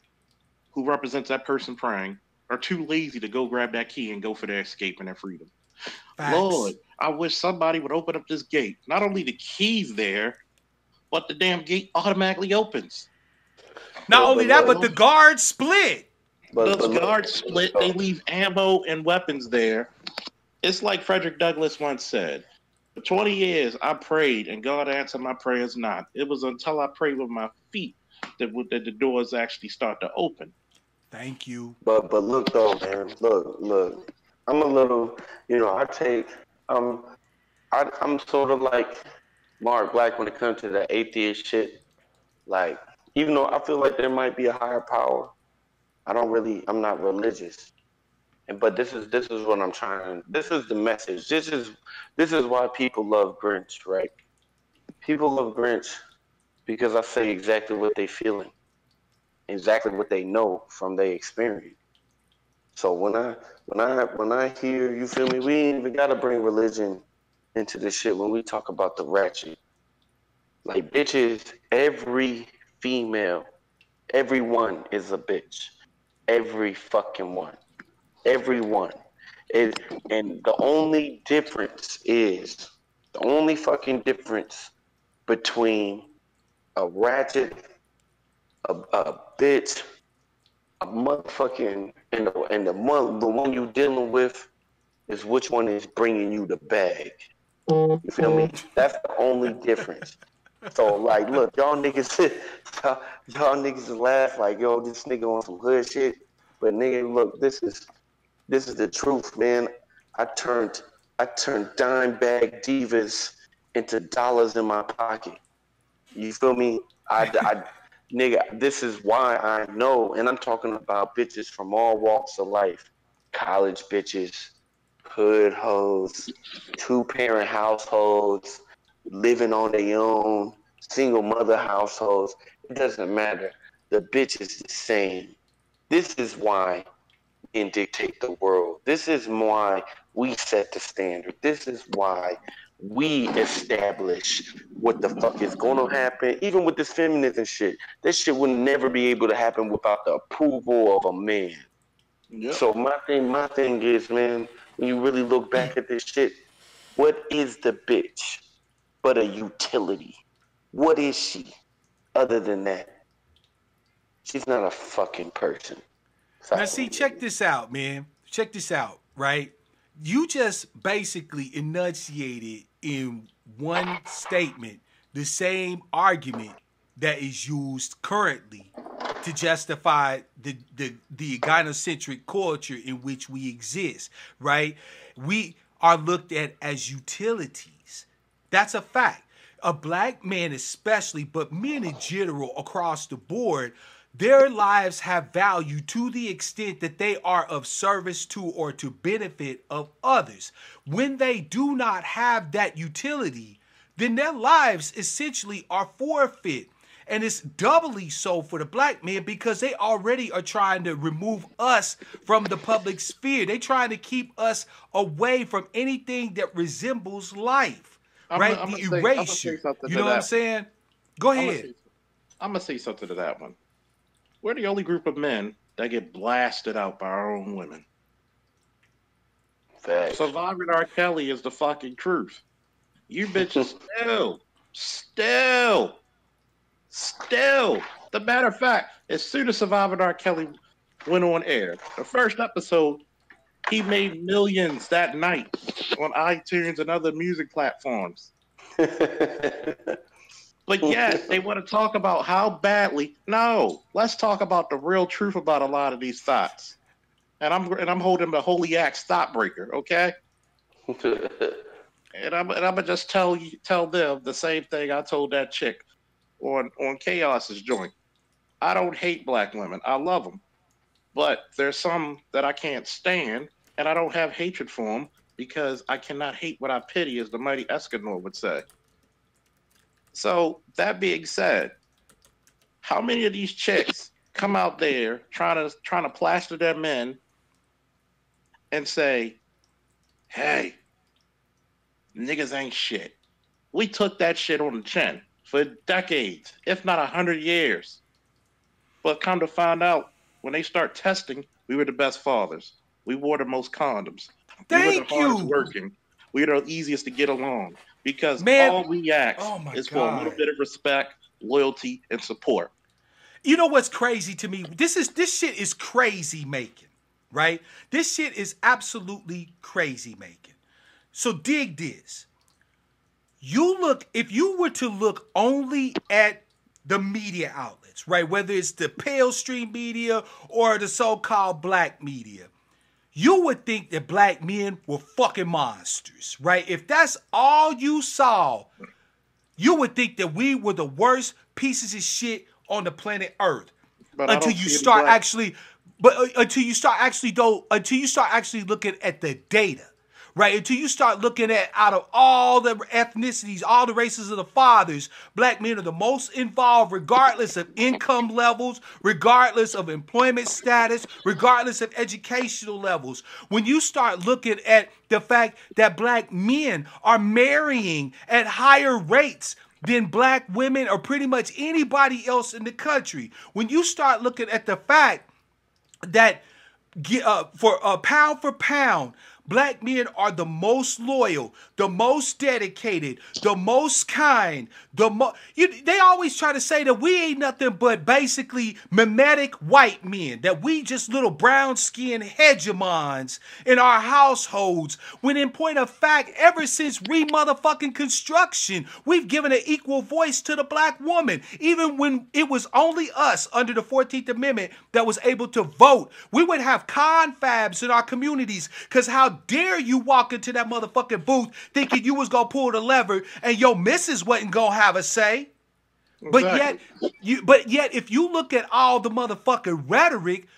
who represents that person praying, are too lazy to go grab that key and go for their escape and their freedom. Lord, Facts. I wish somebody would open up this gate. Not only the keys there, but the damn gate automatically opens. Not But only that, but look, the guards split. but Those look. guards split. They leave ammo and weapons there. It's like Frederick Douglass once said. For 20 years, I prayed, and God answered my prayers not. It was until I prayed with my feet that the doors actually start to open. Thank you. But look though, man. Look. I'm a little, I take I'm sort of like Mark Black when it comes to the atheist shit. Like, even though I feel like there might be a higher power, I'm not religious. And but this is what I'm trying. This is the message. This is why people love Grinch, right? People love Grinch because I say exactly what they feeling, exactly what they know from their experience. So when I hear, you feel me, we ain't even gotta bring religion into this shit when we talk about the ratchet. Like, bitches, every female, everyone is a bitch. Every fucking one. Everyone. It, and the only fucking difference between a ratchet, a bitch, a motherfucking, the one you dealing with is which one is bringing you the bag. You feel me? That's the only difference. So like, look, y'all, y'all niggas laugh like, yo, this nigga on some hood shit. But nigga, look, this is the truth, man. I turned I turned dime bag divas into dollars in my pocket. You feel me? Nigga, this is why I know, and I'm talking about bitches from all walks of life, college bitches, hood hoes, two-parent households, living on their own, single mother households. It doesn't matter. The bitch is the same. This is why and dictate the world. This is why we set the standard. This is why we establish what the fuck is going to happen. Even with this feminism shit, this shit would never be able to happen without the approval of a man. Yep. So my thing is, man, when you really look back at this shit, what is the bitch but a utility? What is she other than that? She's not a fucking person. Now, Sorry. see, check this out, man. Check this out, right? You just basically enunciated in one statement the same argument that is used currently to justify the gynocentric culture in which we exist, right? We are looked at as utilities. That's a fact. A black man, especially, but men in general across the board, their lives have value to the extent that they are of service to or to benefit of others. When they do not have that utility, then their lives essentially are forfeit. And it's doubly so for the black men because they already are trying to remove us from the public sphere. They're trying to keep us away from anything that resembles life, right? I'm The gonna say erasure. something You to know what I'm that. saying? Go I'm gonna ahead. say, I'm gonna say something to that one. We're the only group of men that get blasted out by our own women. Facts. Surviving R. Kelly is the fucking truth. You bitches still, still. The matter of fact, as soon as Surviving R. Kelly went on air, the first episode, he made millions that night on iTunes and other music platforms. But yet they want to talk about how badly. No, let's talk about the real truth about a lot of these thoughts. And I'm holding the holy axe stopbreaker, okay? And I'm gonna just tell them the same thing I told that chick on Chaos's joint. I don't hate black women. I love them, but there's some that I can't stand, and I don't have hatred for them because I cannot hate what I pity, as the mighty Escanor would say. So that being said, how many of these chicks come out there trying to plaster their men and say, "Hey, niggas ain't shit." We took that shit on the chin for decades, if not 100 years. But come to find out, when they start testing, we were the best fathers. We wore the most condoms. We were the Thank hardest you. working. We were the easiest to get along. because Man, all we ask oh my is for a little God. bit of respect, loyalty, and support. You know what's crazy to me? This shit is crazy making, right? This shit is absolutely crazy making. So dig this. If you were to look only at the media outlets, right? Whether it's the pale stream media or the so-called black media, you would think that black men were fucking monsters, right? If that's all you saw, you would think that we were the worst pieces of shit on the planet Earth But I until don't you see any start black. actually, until you start actually looking at the data, right? Until you start looking at out of all the ethnicities, all the races of the fathers, black men are the most involved, regardless of income levels, regardless of employment status, regardless of educational levels. When you start looking at the fact that black men are marrying at higher rates than black women or pretty much anybody else in the country. When you start looking at the fact that for pound, black men are the most loyal, the most dedicated, the most kind, they always try to say that we ain't nothing but basically mimetic white men, that we just little brown skinned hegemons in our households. When in point of fact, ever since re-motherfucking construction, we've given an equal voice to the black woman. Even when it was only us under the 14th Amendment that was able to vote, we would have confabs in our communities. Because how dare you walk into that motherfucking booth thinking you was gonna pull the lever and your missus wasn't gonna have a say. But Exactly. yet, if you look at all the motherfucking rhetoric,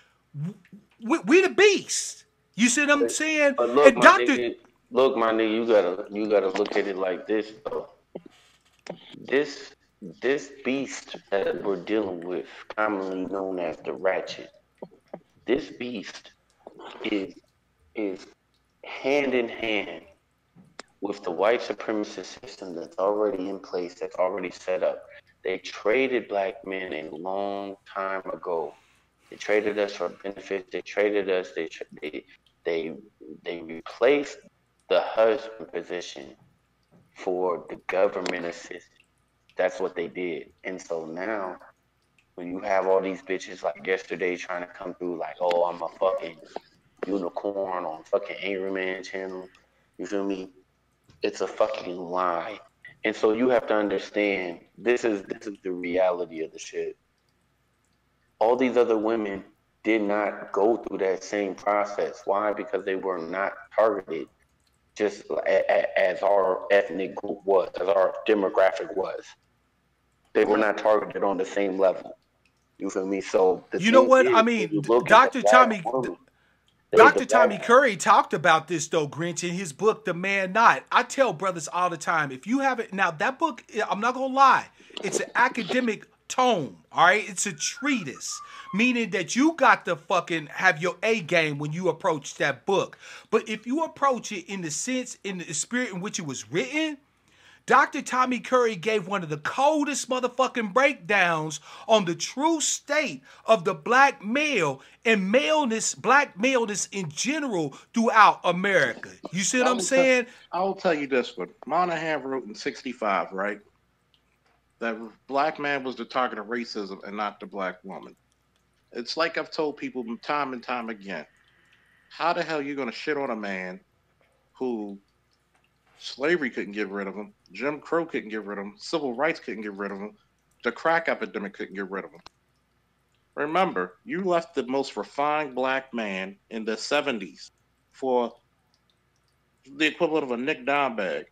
we the beast. You see what I'm saying? But look, And my Doctor, nigga, you gotta look at it like this though. This this beast that we're dealing with, commonly known as the ratchet, this beast is is hand in hand with the white supremacist system that's already in place, that's already set up. They traded black men a long time ago. They traded us for benefits. They traded us. They they replaced the husband position for the government assistance. That's what they did. And so now, when you have all these bitches like yesterday trying to come through, like, oh, I'm a fucking unicorn on fucking Angry Man channel. You feel me? It's a fucking lie. And so you have to understand this is the reality of the shit. All these other women did not go through that same process. Why? Because they were not targeted just as our ethnic group was, as our demographic was. They were not targeted on the same level. You feel me? So the you know thing what? I is, when mean, you look at the Dr. black Tommy, woman, the Dr. Tommy black Curry talked about this though, Grinch, in his book, The Man Not. I tell brothers all the time, if you haven't, now that book, I'm not gonna lie, it's an academic tome, all right? It's a treatise, meaning that you got to fucking have your A game when you approach that book. But if you approach it in the sense, in the spirit in which it was written, Dr. Tommy Curry gave one of the coldest motherfucking breakdowns on the true state of the black male and maleness, black maleness in general throughout America. You see what I I'm will tell, saying? I will tell you this one. Monahan wrote in '65, right, that black man was the target of racism and not the black woman. It's like I've told people time and time again. How the hell are you going to shit on a man who slavery couldn't get rid of him, Jim Crow couldn't get rid of him, civil rights couldn't get rid of him, the crack epidemic couldn't get rid of him? Remember, you left the most refined black man in the '70s for the equivalent of a Nick Dime bag.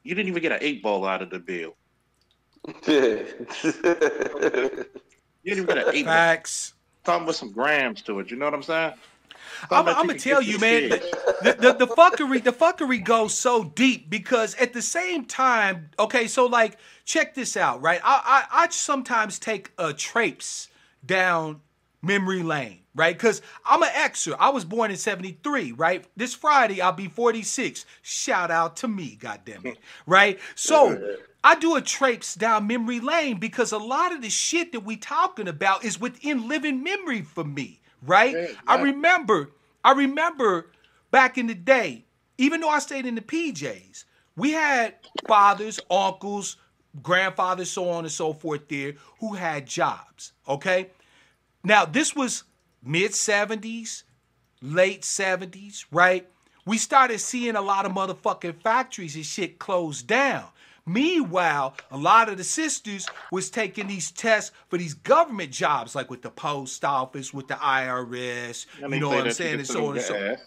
You didn't even get an 8 ball out of the bill. You didn't even get an 8 ball. Facts. Something with some grams to it. You know what I'm saying? I'm Something that you gonna could tell get you, some man, shit. the fuckery goes so deep because at the same time, okay, so like check this out, right? I sometimes take traipse down memory lane, right? Because I'm an Xer. I was born in '73, right? This Friday I'll be 46. Shout out to me, goddammit, right? So I do a traipse down memory lane because a lot of the shit that we talking about is within living memory for me, right? Yeah, I exactly. remember back in the day, even though I stayed in the PJs, We had fathers, uncles, grandfathers, so on and so forth there who had jobs. Okay. Now, this was mid 70s, late 70s, right? We started seeing a lot of motherfucking factories and shit closed down. Meanwhile, a lot of the sisters was taking these tests for these government jobs, like with the post office, with the IRS, And you they know say what I'm that you saying, can and sit so on on and so. your ass.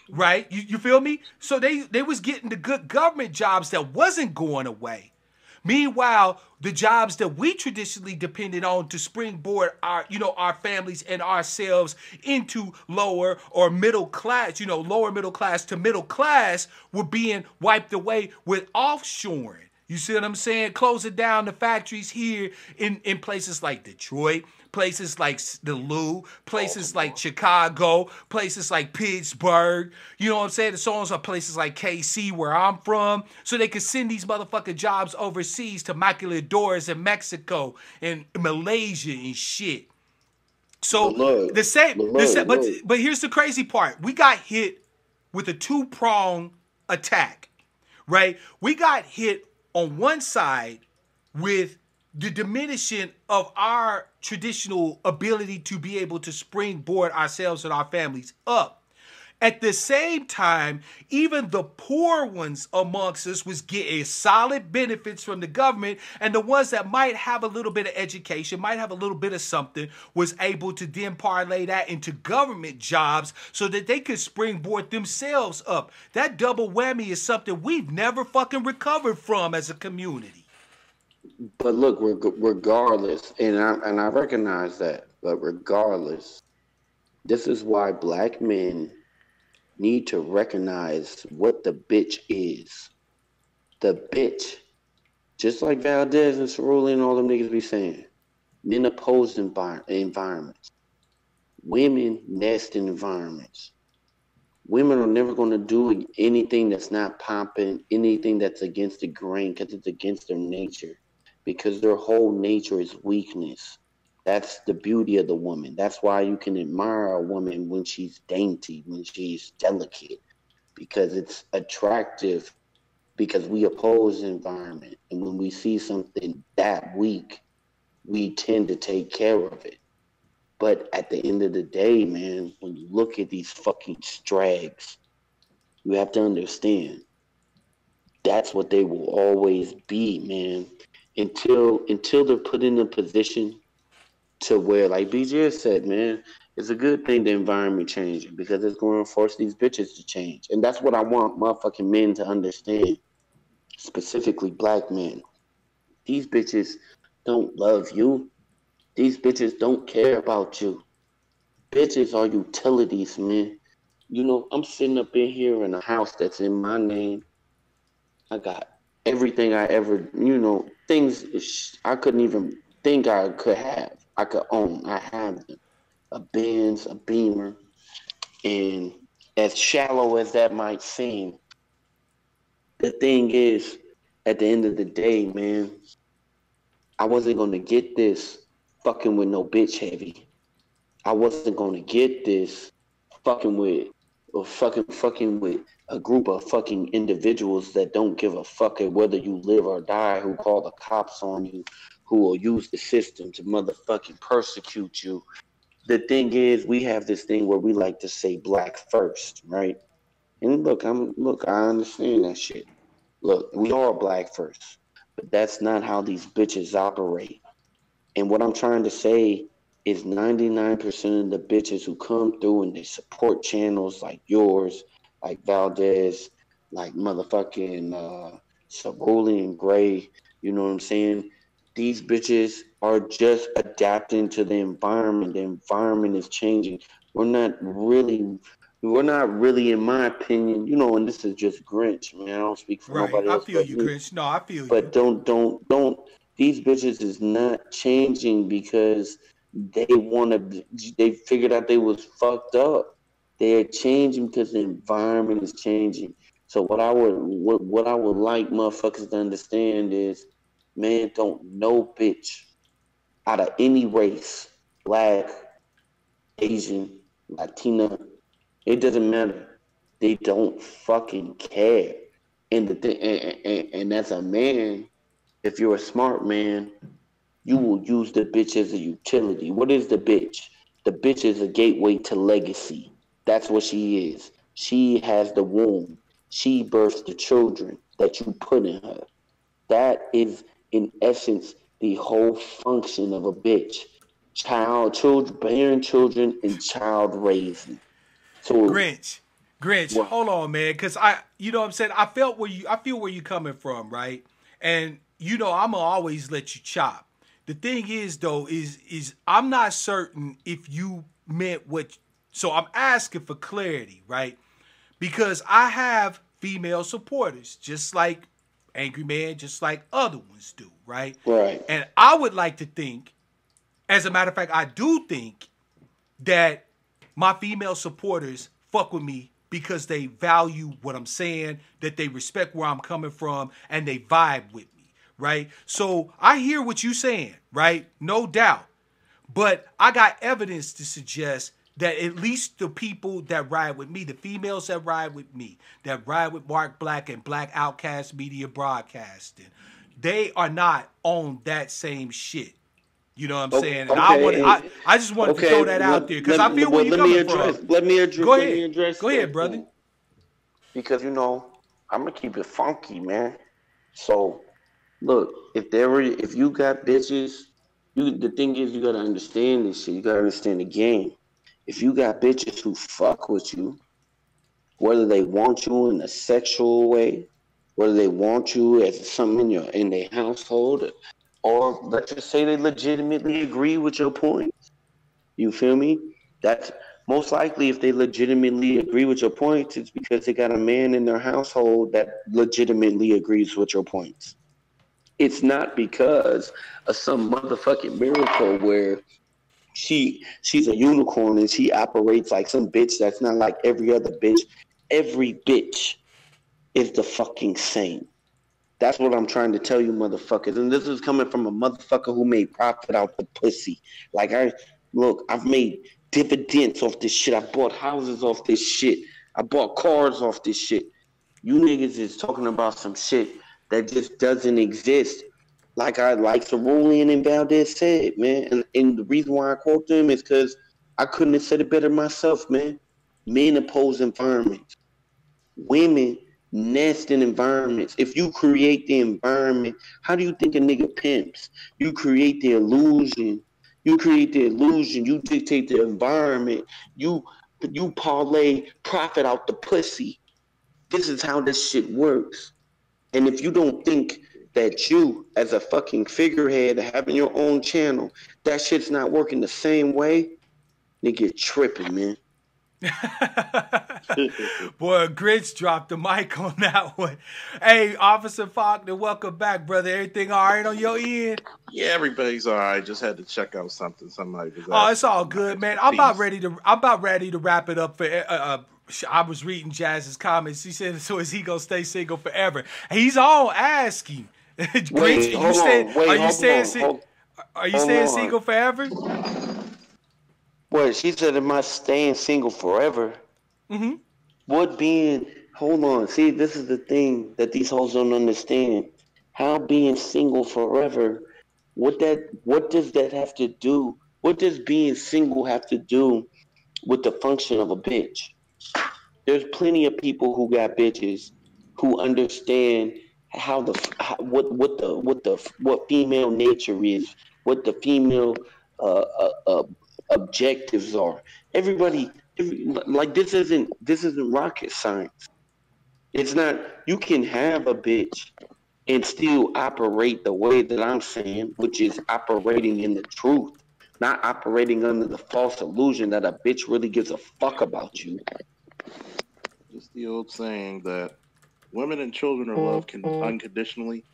Right? You feel me? So they was getting the good government jobs that wasn't going away. Meanwhile, the jobs that we traditionally depended on to springboard our, our families and ourselves into lower or middle class, lower middle class to middle class were being wiped away with offshoring. You see what I'm saying? Closing down the factories here in places like Detroit, places like the Lou, places like Chicago, places like Pittsburgh, you know what I'm saying? And so on, so places like KC where I'm from, so they could send these motherfucking jobs overseas to maquiladoras in Mexico and Malaysia and shit. But So look, but here's the crazy part. We got hit with a two-prong attack, right? We got hit on one side with the diminishing of our traditional ability to be able to springboard ourselves and our families up. At the same time, even the poor ones amongst us was getting solid benefits from the government, and the ones that might have a little bit of education, might have a little bit of something, was able to then parlay that into government jobs so that they could springboard themselves up. That double whammy is something we've never fucking recovered from as a community. but look, regardless, and I recognize that, but regardless, this is why black men need to recognize what the bitch is. The bitch, just like Valdez and Cerulli and all them niggas be saying, men oppose environments. Women nest in environments. Women are never going to do anything that's not popping, anything that's against the grain, because it's against their nature. Because their whole nature is weakness. That's the beauty of the woman. That's why you can admire a woman when she's dainty, when she's delicate, because it's attractive, because we oppose the environment. And when we see something that weak, we tend to take care of it. But at the end of the day, man, when you look at these fucking strags, you have to understand that's what they will always be, man. Until they're put in a position to where, like BJ said, man, it's a good thing the environment changing because it's going to force these bitches to change. And that's what I want motherfucking men to understand, specifically black men. These bitches don't love you. These bitches don't care about you. Bitches are utilities, man. You know, I'm sitting up in here in a house that's in my name. I got everything I ever, things I couldn't even think I could have. I could own. I have them. A Benz, a Beamer, and as shallow as that might seem, the thing is, at the end of the day, man, I wasn't gonna get this fucking with no bitch heavy. I wasn't gonna get this fucking with or fucking with a group of fucking individuals that don't give a fuck at whether you live or die, who call the cops on you, who will use the system to motherfucking persecute you. The thing is, we have this thing where we like to say black first, right? And look, I understand that shit. Look, we are black first, but that's not how these bitches operate. And what I'm trying to say is 99% of the bitches who come through and they support channels like yours, like Valdez, like motherfucking Cerulli and Gray, you know what I'm saying? These bitches are just adapting to the environment. The environment is changing. We're not really, we're not really, in my opinion, and this is just Grinch, man. I don't speak for Right. nobody I else feel but you, me. Grinch. No, I feel But you. don't. These bitches is not changing because they want to. They figured out they was fucked up. They're changing because the environment is changing. So what I would like motherfuckers to understand is, man, don't no bitch out of any race, black, Asian, Latina, it doesn't matter. They don't fucking care. And the thing, and as a man, if you're a smart man, you will use the bitch as a utility. What is the bitch? The bitch is a gateway to legacy. That's what she is. She has the womb. She births the children that you put in her. That is, in essence, the whole function of a bitch. Child, children, bearing children, and child raising. So, Grinch, Grinch, what? hold on, man, because you know what I'm saying. I feel where you coming from, right? And you know, I'm gonna always let you chop. The thing is, though, is I'm not certain if you meant what. So I'm asking for clarity, right? Because I have female supporters, just like Angry Man, just like other ones do, right? Right. And I would like to think, as a matter of fact, I do think that my female supporters fuck with me because they value what I'm saying, that they respect where I'm coming from, and they vibe with me, right? So I hear what you're saying, right? No doubt. But I got evidence to suggest that at least the people that ride with me, the females that ride with me, that ride with Mark Black and Black Outcast Media Broadcasting, they are not on that same shit. You know what I'm saying? And Okay. I just wanted to Okay. throw that out there because I feel where Well, you're coming from. Go let me ahead. address Go ahead, that brother. then. Because I'm gonna keep it funky, man. So look, if you got bitches, the thing is you gotta understand this shit. You gotta understand the game. If you got bitches who fuck with you, whether they want you in a sexual way, whether they want you as something in their household, or let's just say they legitimately agree with your point. You feel me? That's most likely if they legitimately agree with your points, it's because they got a man in their household that legitimately agrees with your points. It's not because of some motherfucking miracle where she's a unicorn and she operates like some bitch that's not like every other bitch. Every bitch is the fucking same. That's what I'm trying to tell you, motherfuckers. And this is coming from a motherfucker who made profit out the pussy. Like I've made dividends off this shit. I bought houses off this shit. I bought cars off this shit. You niggas is talking about some shit that just doesn't exist. Like Cerulean and Valdez said, man. And the reason why I quote them is because I couldn't have said it better myself, man. Men oppose environments. Women nest in environments. If you create the environment, how do you think a nigga pimps? You create the illusion. You create the illusion. You dictate the environment. You parlay profit out the pussy. This is how this shit works. And if you don't think that you, as a fucking figurehead, having your own channel, that shit's not working the same way, nigga, tripping, man. Boy, Grinch dropped the mic on that one. Hey, Officer Faulkner, welcome back, brother. Everything all right on your end? Yeah, everybody's all right. Just had to check out something. Somebody was Oh, it's asking all for my good, man. expertise. I'm about ready to wrap it up for. I was reading Jazz's comments. He said, "So is he gonna stay single forever?" He's all asking. Grinch, Wait, hold on. Wait, hold on. Are you Hold staying on. single forever? Wait, she said, am I staying single forever? Mm-hmm. What being, hold on. See, this is the thing that these hoes don't understand. How being single forever, what does that have to do? What does being single have to do with the function of a bitch? There's plenty of people who got bitches who understand how what female nature is, what the female uh, uh, uh, objectives are. Like this isn't rocket science. It's not. You can have a bitch and still operate the way that I'm saying, which is operating in the truth, not operating under the false illusion that a bitch really gives a fuck about you. Just the old saying that women and children are loved unconditionally.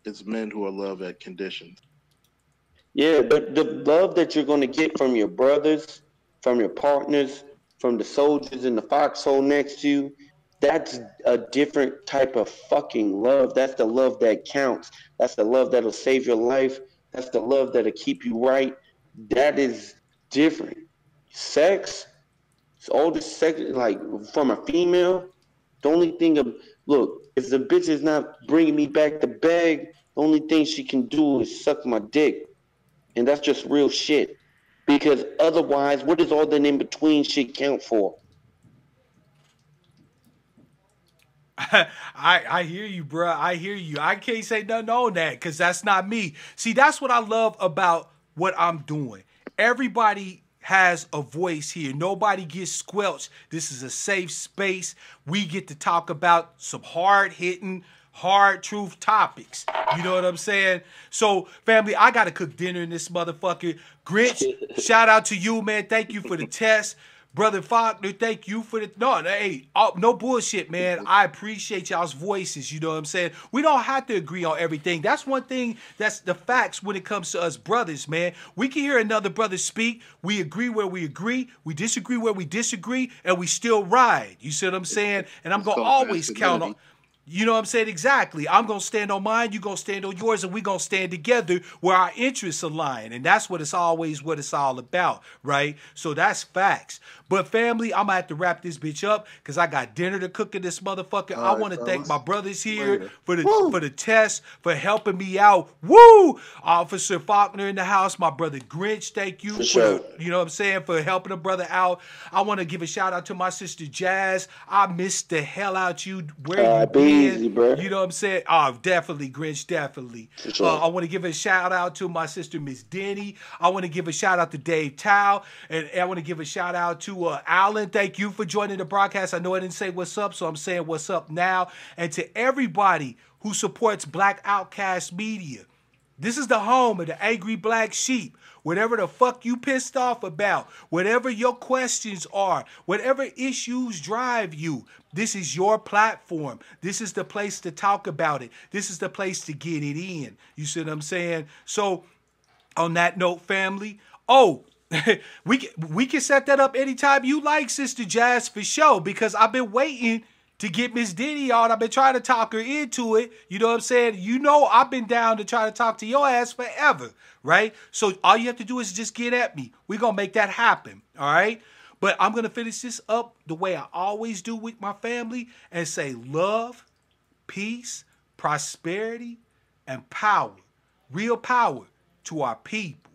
It's men who are loved at conditions. Yeah, the love that you're going to get from your brothers, from your partners, from the soldiers in the foxhole next to you, that's a different type of fucking love. That's the love that counts. That's the love that'll save your life. That's the love that'll keep you right. That is different. Sex, all the sex, like from a female, The only thing look, if the bitch is not bringing me back the bag, the only thing she can do is suck my dick, and that's just real shit. Because otherwise, what does all that in between shit count for? I hear you, bro. I hear you. I can't say nothing on that because that's not me. See, that's what I love about what I'm doing. Everybody has a voice here. Nobody gets squelched. This is a safe space. We get to talk about some hard-hitting, hard truth topics. You know what I'm saying? So, family, I got to cook dinner in this motherfucker. Grinch, shout out to you, man. Thank you for the test. Brother Faulkner, thank you for the... No, hey, no bullshit, man. I appreciate y'all's voices, you know what I'm saying? We don't have to agree on everything. That's one thing, that's the facts when it comes to us brothers, man. We can hear another brother speak. We agree where we agree. We disagree where we disagree, and we still ride. You see what I'm saying? And I'm going to always count on... You know what I'm saying? Exactly. I'm going to stand on mine, you're going to stand on yours, and we're going to stand together where our interests align. And that's what it's always what it's all about, right? So that's facts. But family, I'm going to have to wrap this bitch up because I got dinner to cook in this motherfucker. I want to thank my brothers here for the test, for helping me out. Woo! Officer Faulkner in the house, my brother Grinch, thank you for you know what I'm saying, for helping a brother out. I want to give a shout out to my sister Jazz. I missed the hell out you where you been. Easy, bro. You know what I'm saying? Oh, definitely, Grinch, definitely. Sure. I want to give a shout out to my sister, Miss Denny. I want to give a shout out to Dave Tao. And I want to give a shout out to Alan. Thank you for joining the broadcast. I know I didn't say what's up, so I'm saying what's up now. And to everybody who supports Black Outcast Media. This is the home of the angry black sheep. Whatever the fuck you pissed off about, whatever your questions are, whatever issues drive you, this is your platform. This is the place to talk about it. This is the place to get it in. You see what I'm saying? So, on that note, family, we can set that up anytime you like, Sister Jazz, for sure, because I've been waiting to get Miss Diddy on. I've been trying to talk her into it. You know what I'm saying? You know I've been down to try to talk to your ass forever, right? So all you have to do is just get at me. We're going to make that happen, all right? But I'm going to finish this up the way I always do with my family and say love, peace, prosperity, and power. Real power to our people.